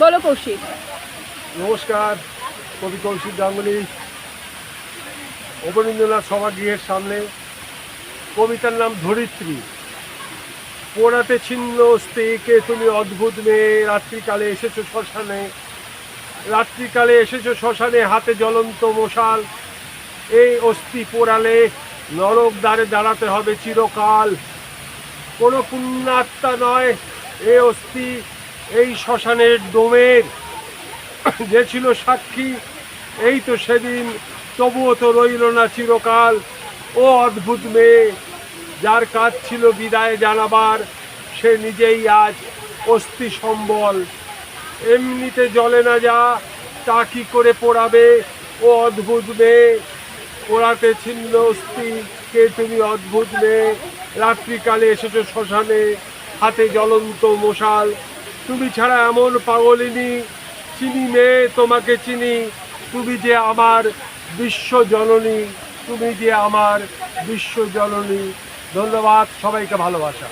বলো কৌশিক। নমস্কার, কবি কৌশিক গাঙ্গুলি, অবনীন্দ্রনাথ সভাগৃহের সামনে। কবিতার নাম ধরিত্রী। পোড়াতে ছিন্ন অস্তিকে তুমি অদ্ভুত মেয়ে, রাত্রিকালে এসেছো শ্মশানে, রাত্রিকালে এসেছো শ্মশানে, হাতে জ্বলন্ত মশাল। এই অস্থি পোড়ালে নরক দ্বারে দাঁড়াতে হবে চিরকাল। কোনো পুণ্যাত্মা নয় এ অস্থি, এই শ্মশানের ডোমের। যে ছিল সাক্ষী এই তো সেদিন, তবুও তো রইল না চিরকাল। ও অদ্ভুত মেয়ে, যার কাজ ছিল বিদায় জানাবার, সে নিজেই আজ অস্থি সম্বল। এমনিতে জ্বলে না যা, তা কি করে পোড়াবে? ও অদ্ভুত মেয়ে, পোড়াতে ছিন্ন অস্থি কে তুমি অদ্ভুত মেয়ে, রাত্রিকালে এসেছো শ্মশানে, হাতে জ্বলন্ত মশাল। তুমি ছাড়া এমন পাগলিনী চিনি মেয়ে, তোমাকে চিনি। তুমি যে আমার বিশ্ব জননী, তুমি যে আমার বিশ্ব জননী। ধন্যবাদ, সবাইকে ভালোবাসা।